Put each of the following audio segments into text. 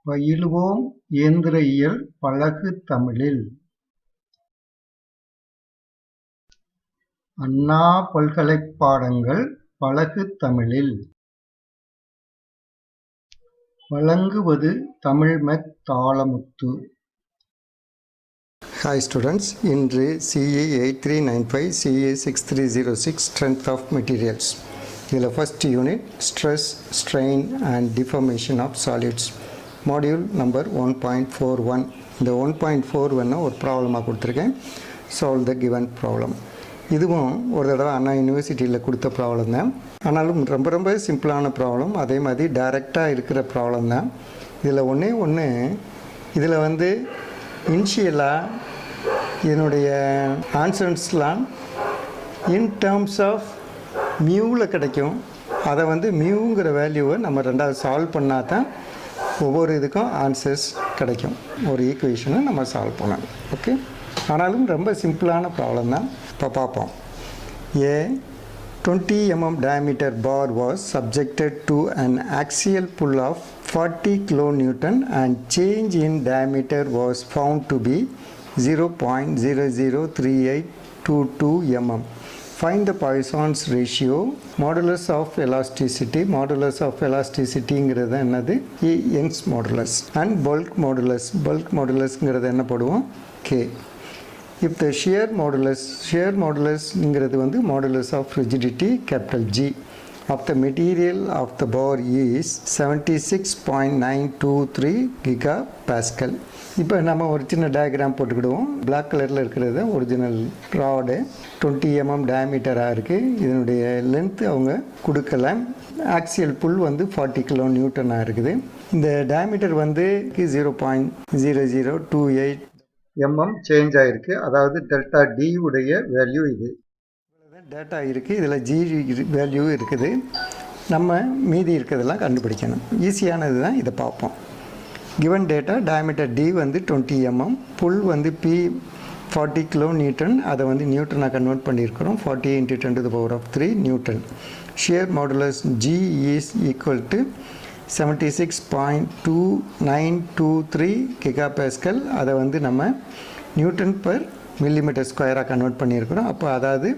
பயிலுவோம் இயந்திர இயல் பழகு தமிழில். அண்ணா பல்கலைப் பாடங்கள் பழகு தமிழில். வழங்குவது தமிழ்மெக் தாளமுத்து. Hi students, இன்று CE 8395 CE 6306 Strength of Materials. இதில் first unit Stress, Strain and Deformation of Solids. Module number 1.41. இந்த 1.41 ஒரு ப்ராப்ளமாக கொடுத்துருக்கேன். Solve the given problem. இதுவும் ஒரு தடவை அண்ணா யூனிவர்சிட்டியில் கொடுத்த ப்ராப்ளம் தான். ஆனாலும் ரொம்ப சிம்பிளான ப்ராப்ளம். அதே மாதிரி டைரெக்டாக இருக்கிற ப்ராப்ளம் தான். இதில் ஒன்று இதில் இனிஷியலாக இதனுடைய ஆன்சர்ஸ்லாம் இன் டேர்ம்ஸ் ஆஃப் மியூவில் கிடைக்கும். அதை மியூங்கிற வேல்யூவை நம்ம ரெண்டாவது சால்வ் பண்ணால் தான் ஒவ்வொரு இதுக்கும் ஆன்சர்ஸ் கிடைக்கும். ஒரு ஈக்குவேஷனை நம்ம சால்வ் பண்ணணும். ஓகே, ஆனாலும் ரொம்ப சிம்பிளான ப்ராப்ளம் தான். இப்போ பார்ப்போம். A 20 mm diameter bar was subjected to an axial pull of 40 kN and change in diameter was found to be 0.003822 mm. Find the Poisson's ratio, modulus of elasticity. Modulus of elasticity ங்கிறது என்னது? Young's modulus. And bulk modulus. Bulk modulus ங்கிறது என்ன போடுவோம்? K. If the shear modulus ங்கிறது modulus of rigidity capital G of the material of the bar is 76.923 gigapascal. இப்போ நம்ம ஒரு சின்ன டயக்ராம் போட்டுக்கிடுவோம். பிளாக் கலரில் இருக்கிறது ஒரிஜினல் ராடு 20 mm டயமீட்டராக இருக்குது. இதனுடைய லென்த்து அவங்க கொடுக்கல. ஆக்சியல் புல் 40 kN இருக்குது. இந்த டயமீட்டர் 0.0028 mm சேஞ்ச் ஆகிருக்கு. அதாவது டெல்டா டி உடைய வேல்யூ இது. டேட்டா இருக்குது. இதில் ஜி வேல்யூ இருக்குது. நம்ம மீதி இருக்கிறதெல்லாம் கண்டுபிடிக்கணும். ஈஸியானது தான். இதை பார்ப்போம். given data diameter D 20 mm, pull P 40 kN, அதை நியூட்டனாக கன்வெர்ட் பண்ணியிருக்கிறோம். 40 × 10⁻³ Newton. shear modulus G is equal to 76.2923 gigapascal. அதை நம்ம நியூட்டன் per மில்லிமீட்டர் ஸ்கொயராக கன்வெர்ட் பண்ணியிருக்கிறோம். அப்போ அதாவது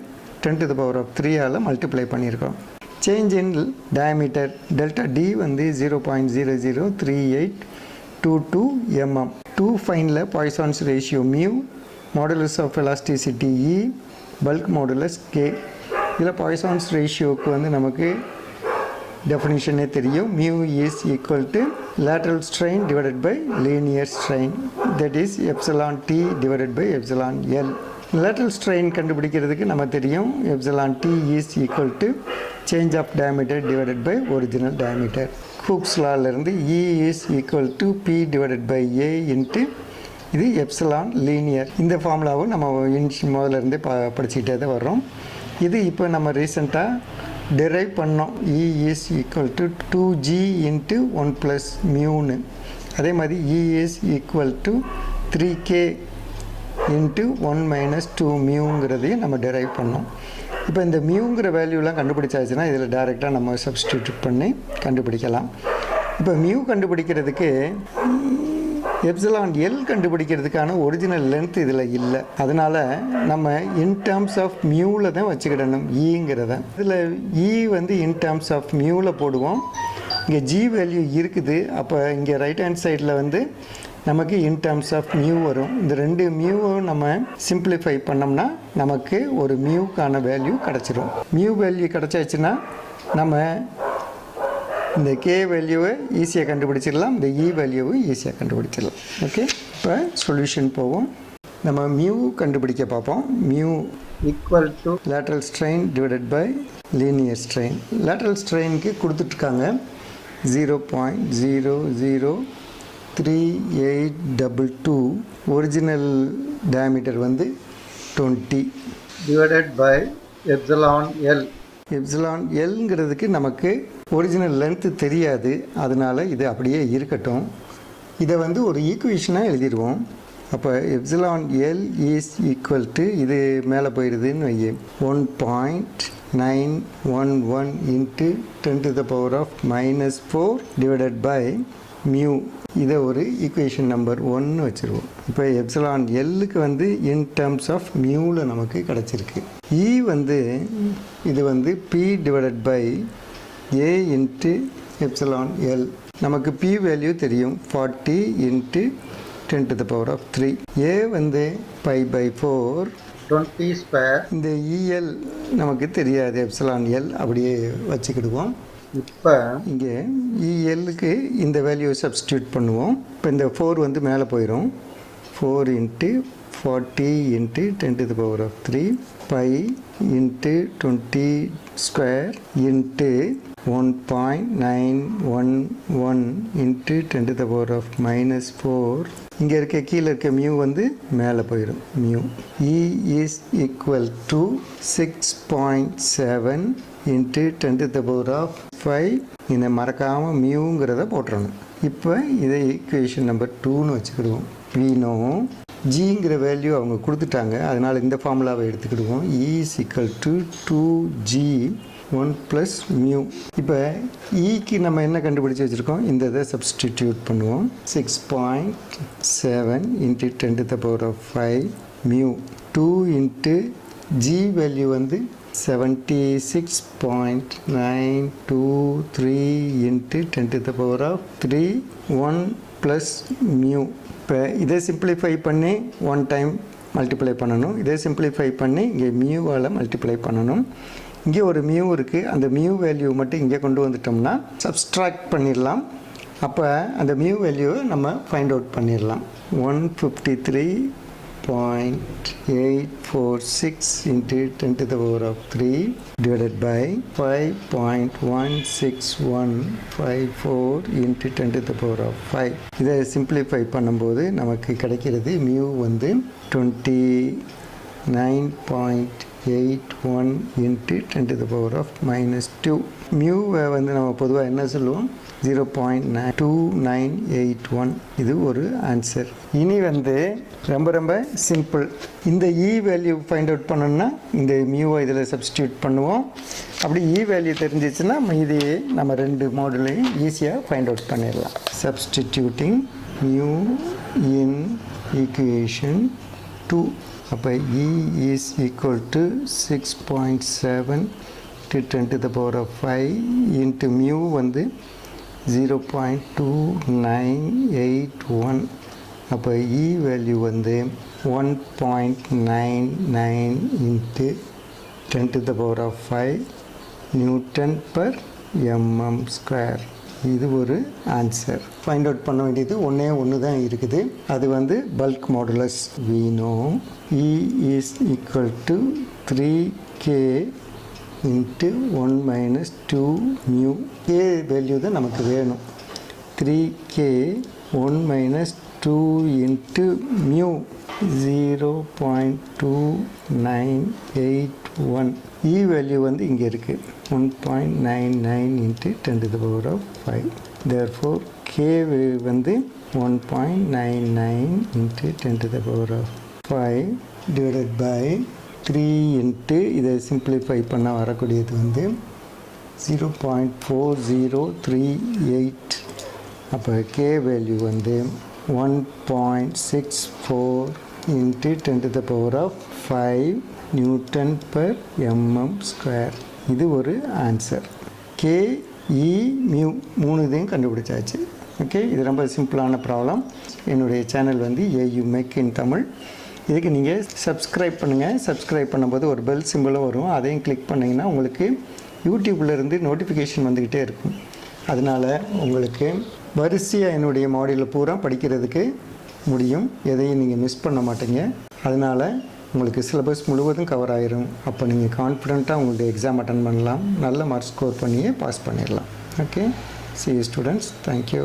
10⁻³ மல்டிப்ளை பண்ணியிருக்கிறோம். Change in diameter delta D 0.003822 mm. 2 ஃபைனில் Poisson's ratio mu, modulus of elasticity E, bulk modulus K. இதில் பாய்சான்ஸ் ரேஷியோவுக்கு நமக்கு டெஃபினிஷனே தெரியும். Mu is equal to lateral strain divided by linear strain, that is epsilon D divided by epsilon L. Lateral strain கண்டுபிடிக்கிறதுக்கு நம்ம தெரியும் epsilon D is equal to change of diameter divided by original diameter. Hooke's லாவிலிருந்து E is equal to P divided by A into இது epsilon linear. இந்த ஃபார்முலாவும் நம்ம முதல்ல இருந்தே படிச்சுக்கிட்டே தான் வர்றோம். இது இப்போ நம்ம ரீசெண்டாக டெரைவ் பண்ணோம். E is equal to 2g into 1 + மியூன்னு. அதே மாதிரி E is equal to 3k into 1 - 2 மியூங்கிறதையும் நம்ம டெரைவ் பண்ணோம். இப்போ இந்த மியூங்கிற வேல்யூலாம் கண்டுபிடிச்சாச்சுன்னா இதில் டைரெக்டாக நம்ம சப்ஸ்டியூட் பண்ணி கண்டுபிடிக்கலாம். இப்போ மியூ கண்டுபிடிக்கிறதுக்கு எப்சிலான் எல் கண்டுபிடிக்கிறதுக்கான ஒரிஜினல் லென்த் இதில் இல்லை. அதனால் நம்ம இன் டேர்ம்ஸ் ஆஃப் மியூவில் தான் வச்சுக்கிடணும் ஈங்கிறத. இதில் இ இன் டேர்ம்ஸ் ஆஃப் மியூவில் போடுவோம். இங்கே ஜி வேல்யூ இருக்குது. அப்போ இங்கே ரைட் ஹேண்ட் சைடில் நமக்கு இன் டேர்ம்ஸ் ஆஃப் மியூ வரும். இந்த ரெண்டு மியூவும் நம்ம சிம்பிளிஃபை பண்ணோம்னா நமக்கு ஒரு மியூக்கான வேல்யூ கிடச்சிரும். மியூ வேல்யூ கிடச்சாச்சுன்னா நம்ம இந்த கே வேல்யூவை ஈஸியாக கண்டுபிடிச்சிடலாம். இந்த இ வேல்யூவும் ஈஸியாக கண்டுபிடிச்சிடலாம். ஓகே, இப்போ சொல்யூஷன் போவோம். நம்ம மியூ கண்டுபிடிக்க பார்ப்போம். Mu equal to lateral strain divided by linear strain. Lateral ஸ்ட்ரெயினுக்கு கொடுத்துட்ருக்காங்க 0.03822. Original diameter 20 divided by epsilon L. Epsilon எல்ங்கிறதுக்கு நமக்கு ஒரிஜினல் லென்த்து தெரியாது. அதனால் இது அப்படியே இருக்கட்டும். இதை ஒரு ஈக்குவேஷனாக எழுதிடுவோம். அப்போ epsilon L is equal to இது மேலே போயிடுதுன்னு வையே 1.911 × 10⁻⁻⁴ டிவைடட் பை மியூ இதை ஒரு ஈக்குவேஷன் நம்பர் 1 வச்சுருவோம். இப்போ எப்சிலான் எல்லுக்கு வந்து இன் டேர்ம்ஸ் ஆஃப் மியூவில் நமக்கு கிடச்சிருக்கு. இ வந்து இது வந்து B divided by A into epsilon L. நமக்கு பி வேல்யூ தெரியும் 40 இன்ட்டு 10⁻³ ஏ வந்து π/4 20 ஸ்கொயர். இந்த இஎல் நமக்கு தெரியாது, எப்சிலான் எல் அப்படியே வச்சுக்கிடுவோம். இப்போ இங்கே இஎல்லுக்கு இந்த வேல்யூ சப்ஸ்டியூட் பண்ணுவோம். இப்போ இந்த 4 வந்து மேலே போயிடும். 4 into 40 into 10⁻³ pi into 20 square into 1.911 into 10⁻⁻4. இங்கே இருக்க கீழே இருக்க மியூ வந்து மேலே போயிடும். Mu E is equal to 6.7 into 10⁻⁵. இந்த மறக்காமல் மியூங்கிறத போட்டுறணும். இப்போ இதை ஈக்குவேஷன் நம்பர் 2ன்னு வச்சுக்கிடுவோம். வீணோ ஜிங்கிற வேல்யூ அவங்க கொடுத்துட்டாங்க, அதனால் இந்த ஃபார்முலாவை எடுத்துக்கிடுவோம். E is equal to 2g 1 + mu. இப்போ ஈக்கு நம்ம என்ன கண்டுபிடிச்சி வச்சுருக்கோம், இந்த இதை சப்ஸ்டிடியூட் பண்ணுவோம். 6.7 into 10⁻⁵ mu. 2 into G value வந்து 76.923 இன்ட்டு 10⁻³ 1 + மியூ. இப்போ இதை சிம்பிளிஃபை பண்ணி 1 டைம் மல்டிப்ளை பண்ணணும். இதை சிம்பிளிஃபை பண்ணி இங்கே மியூவால் மல்டிப்ளை பண்ணணும். இங்கே ஒரு மியூ இருக்குது, அந்த மியூ வேல்யூ மட்டும் இங்கே கொண்டு வந்துட்டோம்னா சப்ஸ்ட்ராக்ட் பண்ணிடலாம். அப்போ அந்த மியூ வேல்யூவை நம்ம ஃபைண்ட் அவுட் பண்ணிடலாம். 153.846 இன்ட்டு 10⁻³ டிவைடட் பை 5.16154 இன்ட்டு 10⁻⁵. இதை சிம்பிளிஃபை பண்ணும்போது நமக்கு கிடைக்கிறது மியூ வந்து 29.81 இன்ட்டு 10⁻⁻2. மியூவை வந்து நம்ம பொதுவாக என்ன சொல்லுவோம், 0.2981. இது ஒரு ஆன்சர். இனி வந்து ரொம்ப சிம்பிள். இந்த இ வேல்யூ ஃபைண்ட் அவுட் பண்ணணும்னா இந்த மியூவை இதில் சப்ஸ்டியூட் பண்ணுவோம். அப்படி இ வேல்யூ தெரிஞ்சிச்சுன்னா இதையே நம்ம 2 மாடுலையும் ஈஸியாக ஃபைண்ட் அவுட் பண்ணிடலாம். Substituting mu in equation 2. அப்போ E is equal to 6.7 to 10⁻⁵ into mu வந்து 0.2981. அப்போ இ வேல்யூ வந்து 1.99 இன்ட்டு 10⁻⁵ Nm/mm². இது ஒரு ஆன்சர். ஃபைண்ட் அவுட் பண்ண வேண்டியது ஒன்று தான் இருக்குது. அது வந்து bulk modulus. we know E is equal to 3k into 1 minus 2 mu. k value தான் நமக்கு வேணும். 3k 1 minus 2 into mu 0.2981. E value வந்து இங்கே இருக்குது 1.99 into 10⁻⁵. therefore k வந்து 1.99 into 10⁻⁵ divided by 3 into இதை சிம்பிளிஃபை பண்ண வரக்கூடியது வந்து 0.4038. அப்போ k வேல்யூ வந்து 1.64 into 10⁻⁵ Nm/mm². இது ஒரு ஆன்சர். k e மியூ 3 இதையும் கண்டுபிடிச்சாச்சு. ஓகே, இது ரொம்ப சிம்பிளான ப்ராப்ளம். என்னுடைய சேனல் வந்து AUmech-in-tamil. இதுக்கு நீங்கள் சப்ஸ்கிரைப் பண்ணுங்கள். சப்ஸ்கிரைப் பண்ணும்போது ஒரு பெல் சிம்பிளும் வரும், அதையும் கிளிக் பண்ணிங்கன்னா உங்களுக்கு யூடியூப்லேருந்து நோட்டிஃபிகேஷன் வந்துக்கிட்டே இருக்கும். அதனால் உங்களுக்கு வரிசையாக என்னுடைய மாடியூலில் பூரா படிக்கிறதுக்கு முடியும். எதையும் நீங்கள் மிஸ் பண்ண மாட்டீங்க. அதனால் உங்களுக்கு சிலபஸ் முழுவதும் கவர் ஆயிரும். அப்போ நீங்கள் கான்ஃபிடெண்ட்டாக உங்களுடைய எக்ஸாம் அட்டன் பண்ணலாம். நல்ல மார்க் ஸ்கோர் பண்ணியே பாஸ் பண்ணிடலாம். Okay, see you students. Thank you.